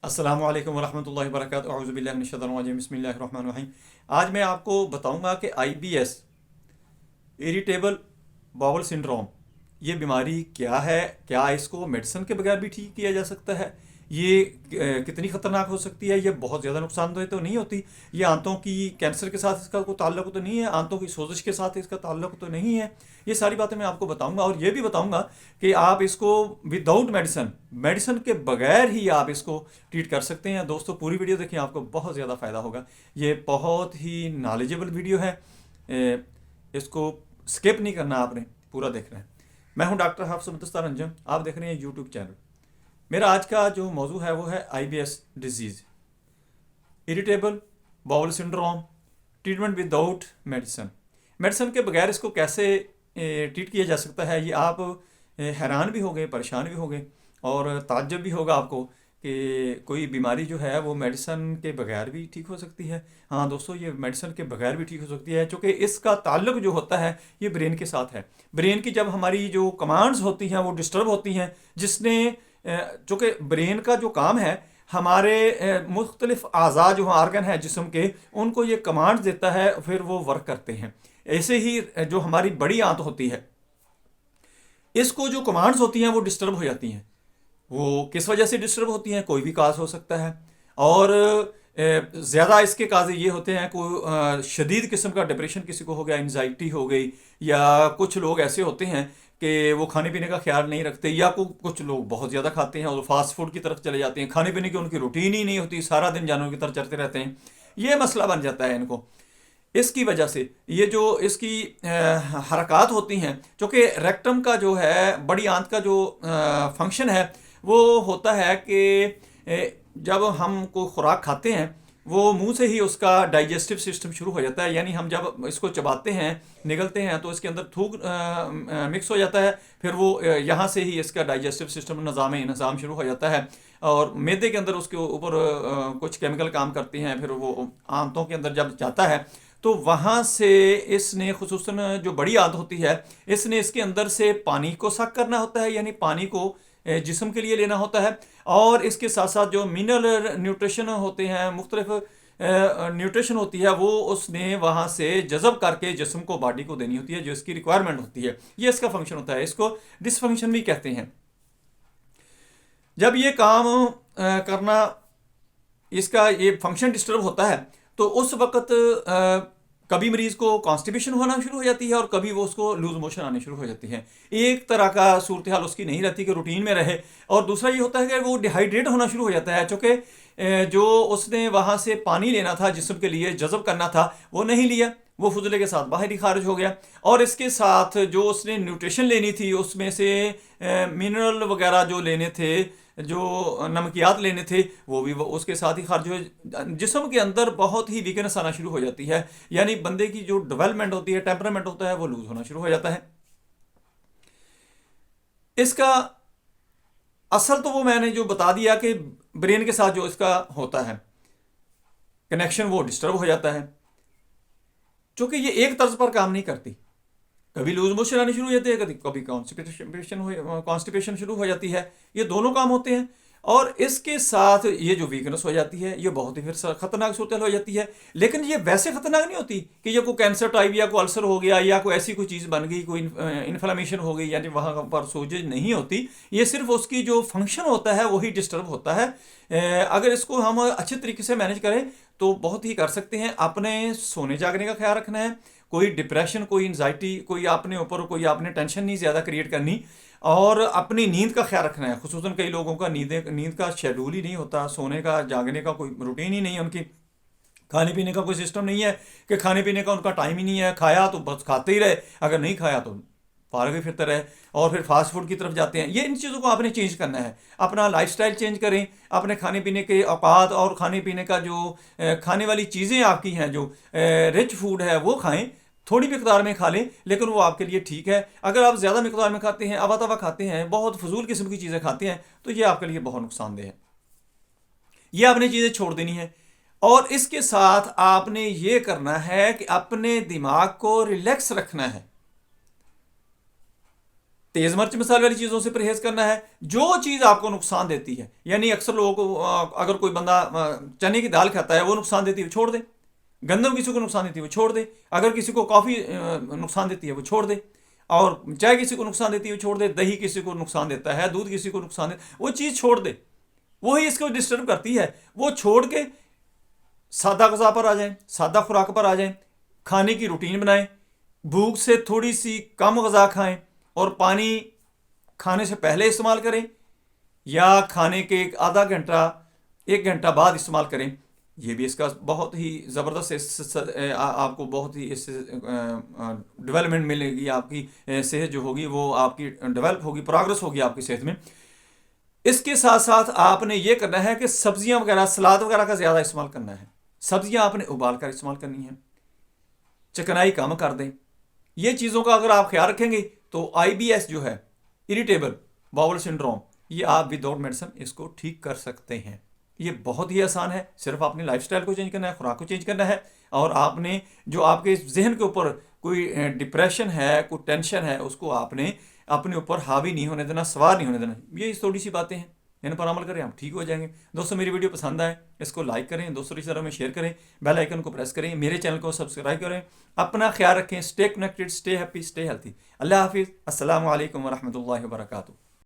अस्सलामु अलैकुम वरहमतुल्लाहि वबरकातुहू अऊज़ु बिल्लाहि मिनश शैतानिर रजीम बिस्मिल्लाहिर रहमानिर रहीम। आज मैं आपको बताऊंगा कि आईबीएस इरिटेबल बाउल सिंड्रोम ये बीमारी क्या है, क्या इसको मेडिसिन के बगैर भी ठीक किया जा सकता है, ये कितनी ख़तरनाक हो सकती है, ये बहुत ज़्यादा नुकसानदेह तो नहीं होती, ये आंतों की कैंसर के साथ इसका कोई ताल्लुक तो नहीं है, आंतों की सोजिश के साथ इसका ताल्लुक तो नहीं है। ये सारी बातें मैं आपको बताऊंगा और ये भी बताऊंगा कि आप इसको विदाउट मेडिसिन मेडिसिन के बगैर ही आप इसको ट्रीट कर सकते हैं। दोस्तों पूरी वीडियो देखिए, आपको बहुत ज़्यादा फ़ायदा होगा। ये बहुत ही नॉलेजेबल वीडियो है, इसको स्किप नहीं करना, आपने पूरा देखना है। मैं हूं डॉक्टर हाफिज मुदस्सिर अंजम, आप देख रहे हैं यूट्यूब चैनल। मेरा आज का जो मौजू है वो है IBS disease, irritable bowel syndrome, treatment without medicine. Medicine के बगैर इसको कैसे ट्रीट किया जा सकता है, ये आप हैरान भी हो गए, परेशान भी हो गए और ताज्जुब भी होगा आपको कि कोई बीमारी जो है वो मेडिसिन के बगैर भी ठीक हो सकती है। हाँ दोस्तों, ये मेडिसिन के बगैर भी ठीक हो सकती है, क्योंकि इसका ताल्लुक जो होता है ये ब्रेन के साथ है। ब्रेन की जब हमारी जो कमांड्स होती हैं वो डिस्टर्ब होती हैं, जिसने चूँकि ब्रेन का जो काम है हमारे मुख्तलिफ आज़ा जो आर्गन है जिस्म के, उनको ये कमांड्स देता है, फिर वो वर्क करते हैं। ऐसे ही जो हमारी बड़ी आंत होती है, इसको जो कमांड्स होती हैं वो डिस्टर्ब हो जाती हैं। वो किस वजह से डिस्टर्ब होती हैं, कोई भी काज हो सकता है। और ज़्यादा इसके काज ये होते हैं, कोई शदीद किस्म का डिप्रेशन किसी को हो गया, एंजाइटी हो गई, या कुछ लोग ऐसे होते हैं कि वो खाने पीने का ख्याल नहीं रखते, या कुछ लोग बहुत ज़्यादा खाते हैं और फास्ट फूड की तरफ चले जाते हैं। खाने पीने की उनकी रूटीन ही नहीं होती, सारा दिन जानवरों की तरफ चलते रहते हैं। ये मसला बन जाता है इनको। इसकी वजह से ये जो इसकी हरकत होती हैं, क्योंकि रेक्टम का जो है, बड़ी आंत का जो फंक्शन है वो होता है कि जब हम कोई खुराक खाते हैं वो मुंह से ही उसका डाइजेस्टिव सिस्टम शुरू हो जाता है। यानी हम जब इसको चबाते हैं, निगलते हैं, तो इसके अंदर थूक मिक्स हो जाता है, फिर वो यहाँ से ही इसका डाइजेस्टिव सिस्टम निज़ाम शुरू हो जाता है और मैदे के अंदर उसके ऊपर कुछ केमिकल काम करते हैं। फिर वो आंतों के अंदर जब जाता है तो वहाँ से इसने, खुसूसन जो बड़ी आंत होती है, इसने इसके अंदर से पानी को सक करना होता है, यानी पानी को जिस्म के लिए लेना होता है। और इसके साथ साथ जो मिनरल न्यूट्रिशन होते हैं, मुख्तलिफ न्यूट्रिशन होती है, वो उसने वहाँ से जज़ब करके जिस्म को, बॉडी को देनी होती है, जो इसकी रिक्वायरमेंट होती है। ये इसका फंक्शन होता है, इसको डिसफंक्शन भी कहते हैं। जब ये काम करना, इसका ये फंक्शन डिस्टर्ब होता है, तो उस वक्त कभी मरीज को कॉन्स्टिपेशन होना शुरू हो जाती है और कभी वो उसको लूज मोशन आने शुरू हो जाती है। एक तरह का सूरत हाल उसकी नहीं रहती कि रूटीन में रहे। और दूसरा ये होता है कि वो डिहाइड्रेट होना शुरू हो जाता है, चूँकि जो उसने वहाँ से पानी लेना था, जिस्म के लिए जज़ब करना था, वो नहीं लिया, वो फुजले के साथ बाहर ही खारिज हो गया। और इसके साथ जो उसने न्यूट्रिशन लेनी थी, उसमें से मिनरल वगैरह जो लेने थे, जो नमकियात लेने थे, वो भी उसके साथ ही खारिज हो। जिस्म के अंदर बहुत ही वीकनेस आना शुरू हो जाती है, यानी बंदे की जो डेवलपमेंट होती है, टेम्परामेंट होता है, वो लूज होना शुरू हो जाता है। इसका असल तो वो मैंने जो बता दिया कि ब्रेन के साथ जो इसका होता है कनेक्शन, वो डिस्टर्ब हो जाता है, क्योंकि ये एक तर्ज पर काम नहीं करती। कभी लूज मोशन आनी शुरू हो जाती है, कभी कभी कॉन्स्टिपेशन शुरू हो जाती है। ये दोनों काम होते हैं। और इसके साथ ये जो वीकनेस हो जाती है, ये बहुत ही फिर खतरनाक सूरत हो जाती है। लेकिन ये वैसे खतरनाक नहीं होती कि ये कोई कैंसर टाइप या कोई अल्सर हो गया या कोई ऐसी कोई चीज़ बन गई, कोई इन्फ्लेमेशन हो गई, यानी वहाँ पर सोजिश नहीं होती। ये सिर्फ उसकी जो फंक्शन होता है वही डिस्टर्ब होता है। अगर इसको हम अच्छे तरीके से मैनेज करें तो बहुत ही कर सकते हैं। अपने सोने जागने का ख्याल रखना है, कोई डिप्रेशन, कोई एंजाइटी, कोई अपने ऊपर, कोई आपने टेंशन नहीं ज़्यादा क्रिएट करनी, और अपनी नींद का ख्याल रखना है। खुसूसन कई लोगों का नींद का शेड्यूल ही नहीं होता, सोने का, जागने का कोई रूटीन ही नहीं है उनकी। खाने पीने का कोई सिस्टम नहीं है कि खाने पीने का उनका टाइम ही नहीं है, खाया तो बस खाते ही रहे, अगर नहीं खाया तो फारग ही फिरते रहे, और फिर फास्ट फूड की तरफ जाते हैं। ये इन चीज़ों को आपने चेंज करना है, अपना लाइफस्टाइल चेंज करें, अपने खाने पीने के औकात और खाने पीने का जो खाने वाली चीज़ें आपकी हैं, जो रिच फूड है, वो खाएं। थोड़ी मिकदार में खा लें, लेकिन वो आपके लिए ठीक है। अगर आप ज़्यादा मिकदार में खाते हैं, अवा तवा खाते हैं, बहुत फजूल किस्म की चीज़ें खाते हैं, तो ये आपके लिए बहुत नुकसानदेह है। ये आपने चीज़ें छोड़ देनी है। और इसके साथ आपने ये करना है कि अपने दिमाग को रिलैक्स रखना है। तेज़ मिर्च मसाले वाली चीज़ों से परहेज़ करना है। जो चीज़ आपको नुकसान देती है, यानी अक्सर लोगों को अगर कोई बंदा चने की दाल खाता है, वो नुकसान देती है, छोड़ दे। गंदम किसी को नुकसान देती है, वो छोड़ दे। अगर किसी को कॉफ़ी नुकसान देती है, वो छोड़ दे। और चाय किसी को नुकसान देती है, वो छोड़ दे। दही किसी को नुकसान देता है, दूध किसी को नुकसान दे, वो चीज़ छोड़ दे। वही इसको डिस्टर्ब करती है, वो छोड़ के सादा गज़ा पर आ जाएं, सादा खुराक पर आ जाएं। खाने की रूटीन बनाएं, भूख से थोड़ी सी कम गज़ा खाएं और पानी खाने से पहले इस्तेमाल करें या खाने के आधा घंटा 1 घंटा बाद इस्तेमाल करें। ये भी इसका बहुत ही ज़बरदस्त आपको बहुत ही इससे डेवलपमेंट मिलेगी। आपकी सेहत जो होगी वो आपकी डेवलप होगी, प्रोग्रेस होगी आपकी सेहत में। इसके साथ साथ आपने ये करना है कि सब्जियां वगैरह, सलाद वगैरह का ज़्यादा इस्तेमाल करना है। सब्जियां आपने उबाल कर इस्तेमाल करनी है, चिकनाई कम कर दें। ये चीज़ों का अगर आप ख्याल रखेंगे तो IBS जो है, इरिटेबल बाउल सिंड्रोम, ये आप विदाउट मेडिसिन इसको ठीक कर सकते हैं। ये बहुत ही आसान है, सिर्फ आपने लाइफस्टाइल को चेंज करना है, खुराक को चेंज करना है। और आपने जो आपके जहन के ऊपर कोई डिप्रेशन है, कोई टेंशन है, उसको आपने अपने ऊपर हावी नहीं होने देना, सवार नहीं होने देना। ये थोड़ी सी बातें हैं, इन पर अमल करें, आप ठीक हो जाएंगे। दोस्तों, मेरी वीडियो पसंद आए इसको लाइक करें, दोस्तों रिश्तेदारों में शेयर करें, बेल आइकन को प्रेस करें, मेरे चैनल को सब्सक्राइब करें। अपना ख्याल रखें, stay connected, stay happy, stay healthy. अल्लाह हाफिज़। अस्सलामु अलैकुम वरहमतुल्लाहि वबरकातुहू।